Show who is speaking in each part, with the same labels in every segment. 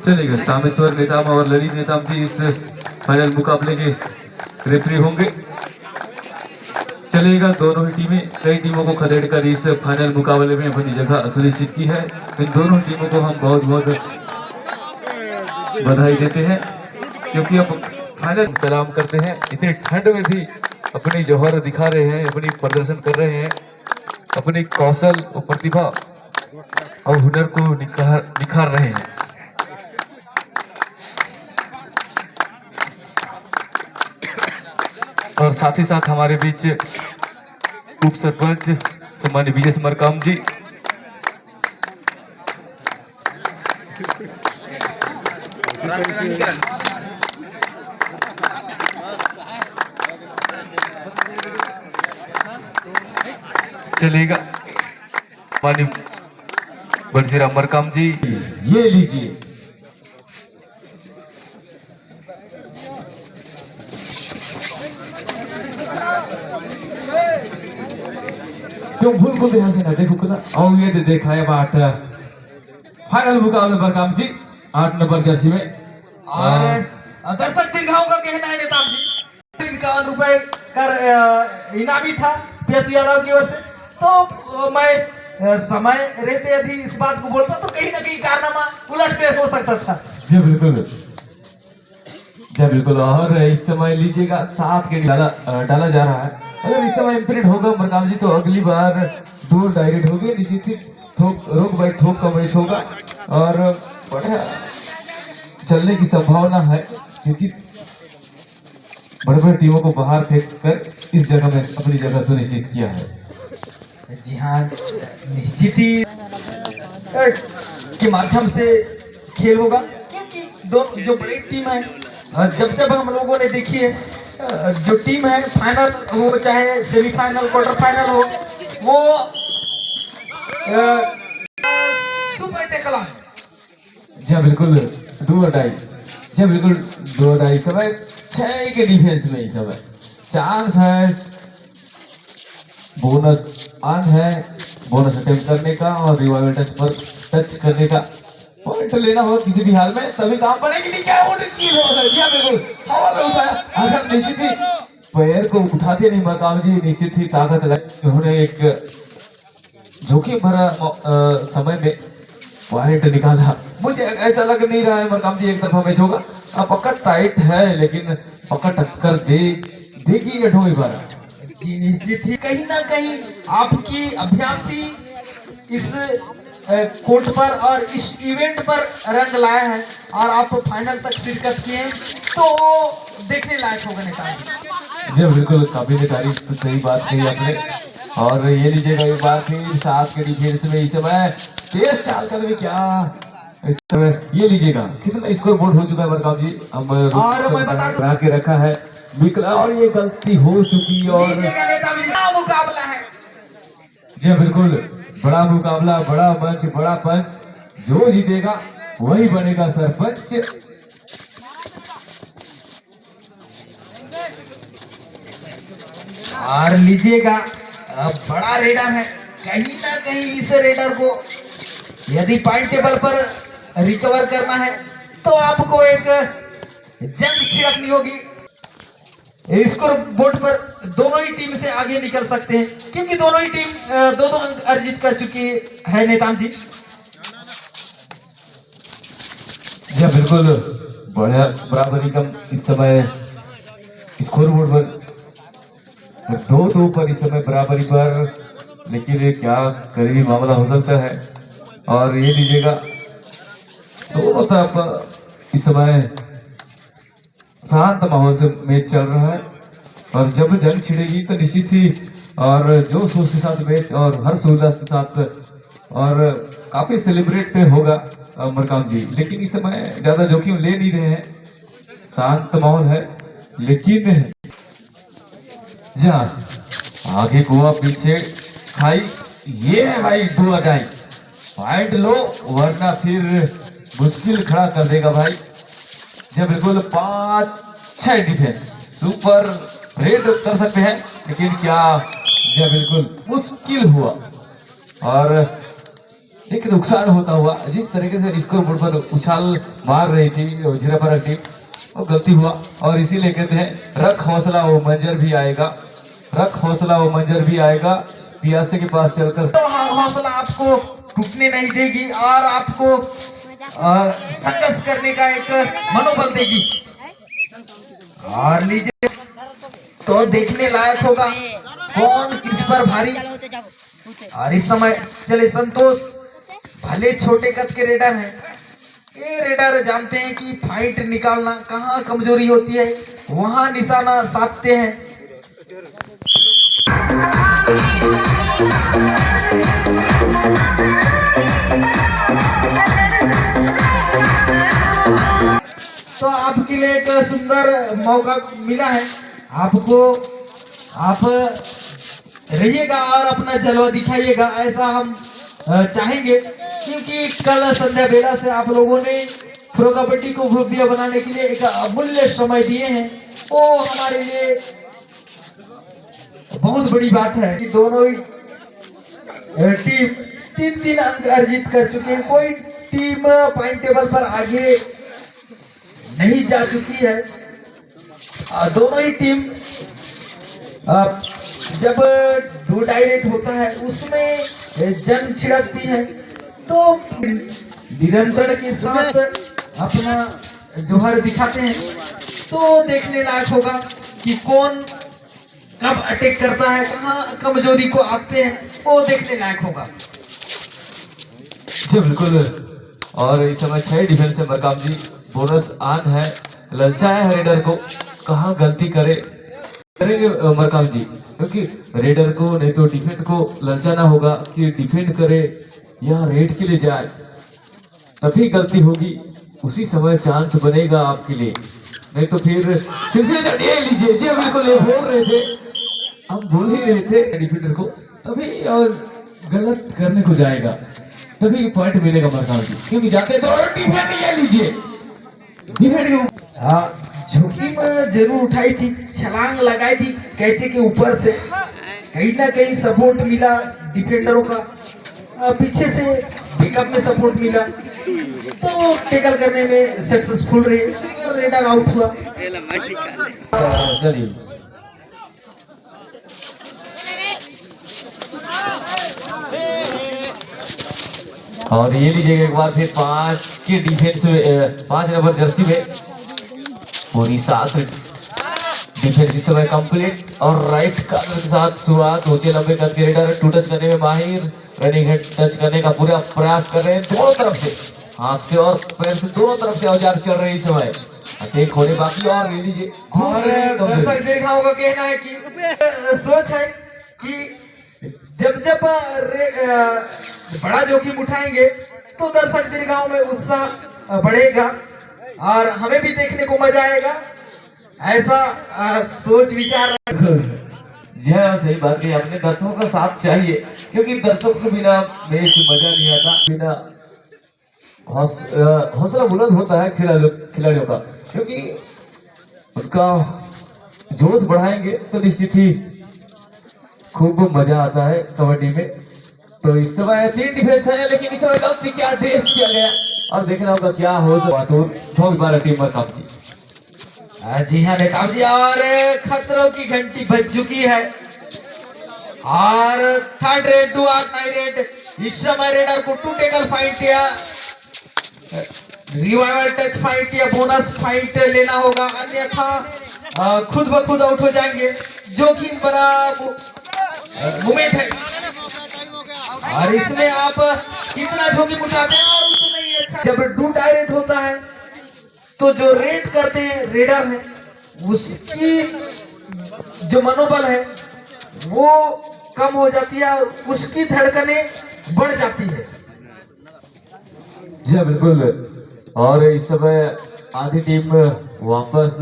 Speaker 1: चलेगा। तामेश्वर नेताम और ललित नेताम जी इस फाइनल मुकाबले के रेफरी होंगे। चलेगा। दोनों ही टीमें कई टीमों को खदेड़कर इस फाइनल मुकाबले में अपनी जगह सुनिश्चित की है। इन दोनों टीमों को हम बहुत बहुत बधाई देते हैं, क्योंकि अब फाइनल सलाम करते हैं। इतनी ठंड में भी अपनी जौहर दिखा रहे हैं, अपनी प्रदर्शन कर रहे हैं, अपनी कौशल और प्रतिभा और हुनर को निखार रहे हैं। और साथ ही साथ हमारे बीच उप सरपंच सम्मानित विजय मरकाम जी, चलेगा। माननीय बंसीराम मरकाम जी, ये लीजिए। तुम भूल को देखा से ना देखो कुदा और ये देखा है बाट फाइनल मुकाबले मरकाम जी 8 नंबर जर्सी में।
Speaker 2: और दर्शक दीर्घाओं का कहना है नेताम जी 51 रुपए कर इनामी था PS यादव की ओर से। तो मैं समय रहते यदि इस बात को बोलता तो कहीं ना कहीं कारनामा उलट पे हो सकता था।
Speaker 1: जी बिल्कुल, जी बिल्कुल। और इस समय लीजिएगा 7 के डाला जा रहा है। अगर इस समय इम्प्रिंट होगा मरकाम जी तो अगली बार 2 डायरेक्ट होगी, निश्चित ही रोक बाई ठोक का मैच होगा और बड़ा चलने की संभावना है, क्योंकि बड़े बड़े टीमों को बाहर फेंक कर इस जगह में अपनी जगह सुनिश्चित किया है।
Speaker 2: जी हाँ, निश्चित ही के माध्यम से खेल होगा, क्योंकि दोनों जो बड़ी टीम है, जब हम लोगों ने देखी है जो टीम है फाइनल हो चाहे सेमीफाइनल क्वार्टर फाइनल हो, वो सुपर टेकला है।
Speaker 1: जी बिल्कुल, 2-2 जी बिल्कुल 2-2 समय 6 के डिफेंस में ही समय चांस है, बोनस ऑन है, बोनस अटेम्प्ट करने का और रिवाइवल टच पर टच करने का पॉइंट लेना हो किसी भी हाल में, तभी काम पड़ेगी। नहीं क्या वो जी बिल्कुल हवा में उठाया, अगर निश्चित ही पैर को उठाते नहीं मरकाम जी, निश्चित ही ताकत लगी। उन्होंने एक जोखिम भरा समय में पॉइंट निकाला। मुझे ऐसा लग नहीं रहा है मरकाम जी एक तरफा मैच होगा। पकड़ टाइट है लेकिन पकड़ टक्कर देगी या ढोई बार।
Speaker 2: जी निश्चित ही कहीं ना कहीं आपकी अभ्यासी इस कोर्ट पर और इस इवेंट पर रंग लाया है और आप फाइनल तक शिरकत किए हैं, तो देखने लायक होगा नेताजी।
Speaker 1: जी बिल्कुल, काबिल तारीफ, तो सही बात कही आपने। और ये लीजिएगा एक बार फिर 7 के डिफेंस में इस समय तेज चाल कर भी क्या इस समय ये लीजिएगा कितना स्कोर बोर्ड हो चुका है मरकाम जी, हम
Speaker 2: और मैं बता
Speaker 1: के रखा है बिकला और ये गलती हो चुकी और
Speaker 2: मुकाबला है।
Speaker 1: जी बिल्कुल, बड़ा मुकाबला, बड़ा मंच, बड़ा पंच, जो जीतेगा वही बनेगा सरपंच।
Speaker 2: और लीजिएगा बड़ा रेडर है, कहीं ना कहीं इस रेडर को यदि पॉइंट टेबल पर रिकवर करना है तो आपको एक जंग छिड़कनी होगी। स्कोर बोर्ड पर दोनों ही टीम से आगे निकल सकते हैं, क्योंकि दोनों ही टीम 2-2 अंक अर्जित कर चुकी है नेताम जी।
Speaker 1: जी बिल्कुल, बढ़िया बराबरी का इस समय स्कोर बोर्ड पर 2-2 पर इस समय बराबरी पर, लेकिन ये क्या करीबी मामला हो सकता है। और ये लीजिएगा दोनों तरफ इस समय शांत माहौल से मैच चल रहा है और जब जंग छिड़ेगी तो निश्चित ही और जोश जोश के साथ मैच और हर्ष उल्लास के साथ और काफी सेलिब्रेट होगा मरकाम जी। लेकिन इस समय ज्यादा जोखिम ले नहीं रहे हैं, शांत माहौल है। लेकिन जा आगे कुआ पीछे खाई, ये है भाई 2-2 पॉइंट लो वरना फिर मुश्किल खड़ा कर देगा भाई। जब बिल्कुल 5-6 डिफेंस सुपर रेड कर सकते हैं, लेकिन क्या जी बिल्कुल मुश्किल हुआ और एक नुकसान होता हुआ जिस तरीके से स्कोर बोर्ड पर उछाल मार रही थी जीरापारा टीम, वो गलती हुआ और इसीलिए कहते हैं रख हौसला वो मंजर भी आएगा, रख हौसला वो मंजर भी आएगा, पियासे के पास चलकर
Speaker 2: तो हौसला आपको टूटने नहीं देगी और आपको संघर्ष करने का एक मनोबल देगी। और लीजिए तो देखने लायक होगा कौन किस पर भारी। और इस समय चले संतोष भले छोटे कद के रेडर हैं, ये रेडर जानते हैं कि फाइट निकालना कहाँ कमजोरी होती है, वहां निशाना साधते हैं। तो आपके लिए एक सुंदर मौका मिला है, आपको आप रहिएगा और अपना जलवा दिखाइएगा, ऐसा हम चाहेंगे। क्योंकि कल संध्या बेला से आप लोगों ने प्रो कबड्डी को भव्य बनाने के लिए एक अमूल्य समय दिए हैं, वो हमारे लिए बहुत बड़ी बात है कि दोनों ही टीम 3-3 अंक अर्जित कर चुके हैं। कोई टीम पॉइंट टेबल पर आगे नहीं जा चुकी है। दोनों ही टीम जब डू डायरेक्ट होता है उसमें जंग छिड़कती है, तो निरंतर के साथ अपना जोहर दिखाते हैं। तो देखने लायक होगा कि कौन कब अटैक करता है, कहाँ कमजोरी को आंकते हैं, वो देखने लायक होगा।
Speaker 1: जी बिल्कुल। और इस समय 6 डिफेंस है मरकाम जी, बोनस ऑन है, ललचाया है रेडर को, कहाँ गलती करेंगे मरकाम जी, क्योंकि रेडर को नहीं तो डिफेंड को ललचाना होगा कि डिफेंड करे या रेड के लिए जाए, तभी गलती होगी, उसी समय चांस बनेगा आपके लिए, नहीं तो फिर सिलसिले चढ़िए लीजिए। जी बिल्कुल, ये बोल रहे थे, हम बोल ही रहे थे डिफेंडर को, तभी और गलत करने को जाएगा तभी पॉइंट मिलेगा मरकाम जी, क्योंकि जाते तो डिफेंड ये लीजिए, डिफेंड
Speaker 2: जोखिम जरूर उठाई थी, छलांग लगाई थी कैचे के ऊपर से, कहीं ना कहीं सपोर्ट मिला डिफेंडरों का, पीछे से बैकअप में सपोर्ट मिला, तो टैकल करने में सक्सेसफुल रहे, रेडर आउट हुआ।
Speaker 1: चलिए और ये लीजिएगा एक बार फिर 5 के डिफेंस में 5 नंबर जर्सी में पूरी 7 डिफेंस इस समय कंप्लीट और राइट कार्नर के साथ शुरुआत, ऊंचे लंबे कद के रेडर टू टच करने में माहिर, रनिंग हेड टच करने का पूरा प्रयास कर रहे हैं दोनों तरफ से, हाथ से और पैर से दोनों तरफ से औजार चल रहे हैं इस समय, अटैक होने बाकी। और ले लीजिए
Speaker 2: और दर्शक देखा होगा, कहना है कि सोच है कि जब बड़ा जोखिम उठाएंगे तो दर्शक दीर्घाओं में उत्साह बढ़ेगा और हमें भी देखने को मजा आएगा, ऐसा सोच विचार।
Speaker 1: जी हाँ, सही बात कही आपने, दर्शकों का साथ चाहिए, क्योंकि दर्शकों के बिना मैच मजा नहीं आता, बिना हौसला बुलंद होता है खिलाड़ियों का, क्योंकि उनका जोश बढ़ाएंगे तो निश्चित ही खूब मजा आता है कबड्डी में। तो इस समय 3 डिफेंस है, लेकिन इस समय गलती क्या ड्रेस किया गया और देखना होगा क्या हो सकता टीम मरकाम जी।
Speaker 2: जी हाँ नेताब जी, और खतरों की घंटी बज चुकी है और third raid do or 9 raid, इस समय रेडर को 2 टैकल फाइट या रिवाइवल टच फाइट या बोनस फाइट लेना होगा, अन्यथा खुद ब खुद आउट हो जाएंगे। जोखिम बड़ा मोमेंट है और इसमें आप कितना जोखिम उठाते हैं और उतना ही अच्छा। जब डू डायरेक्ट होता है तो जो रेड करते हैं रेडर है, उसकी जो मनोबल है वो कम हो जाती है, उसकी धड़कनें बढ़ जाती है।
Speaker 1: जी बिल्कुल। और इस समय आधी टीम वापस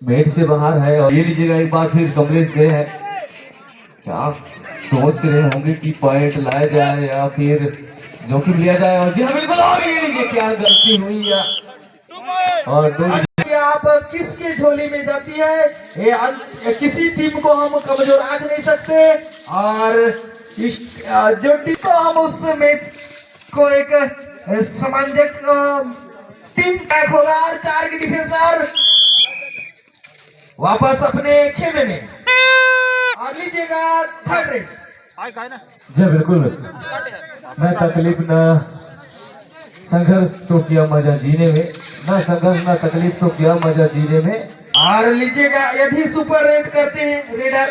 Speaker 1: मेट से बाहर है और ये लीजिएगा एक बार फिर कमलेश गए हैं, क्या सोच रहे होंगे कि पॉइंट लाया जाए या फिर जोखिम लिया जाए। और जी हाँ बिल्कुल, और ये लीजिए क्या गलती हुई या और
Speaker 2: आप किसके झोली में जाती है, ये किसी टीम को हम कमजोर आंक नहीं सकते और जो टीम को हम उस मैच को एक समंजस टीम पैक होगा और 4 की डिफेंस में और वापस अपने खेमे में और लीजिएगा थर्ड रेड।
Speaker 1: जी बिल्कुल, न तकलीफ न संघर्ष तो किया मजा जीने में, न संघर्ष न तकलीफ तो किया मजा जीने में।
Speaker 2: और लीजिएगा यदि सुपर रेड करते हैं रेडर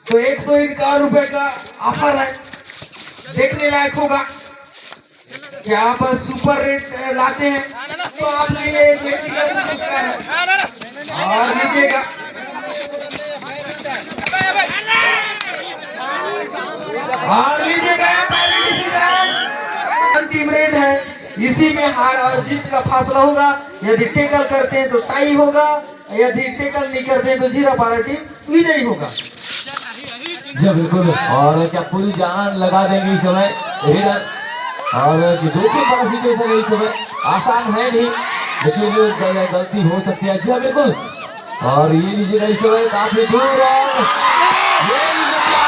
Speaker 2: तो 151 रुपए का ऑफर है, देखने लायक होगा। क्या आप सुपर रेड लाते हैं तो आपके लिए एक व्यक्तिगत पुरस्कार है। और लीजिएगा अंतिम रेड है, इसी में हार और जीत का फासला होगा। यदि टेकल करते हैं तो टाई होगा, यदि टेकल नहीं करते हैं तो जीरा पारा टीम विजयी होगा।
Speaker 1: जी बिल्कुल, और क्या पूरी जान लगा देंगे इस समय रेडर, और देखिए बड़ा सिचुएशन है इस समय, आसान है नहीं, लेकिन गलती हो सकती है। जी बिल्कुल, और ये लीजिएगा इस समय काफी दूर और ये लीजिए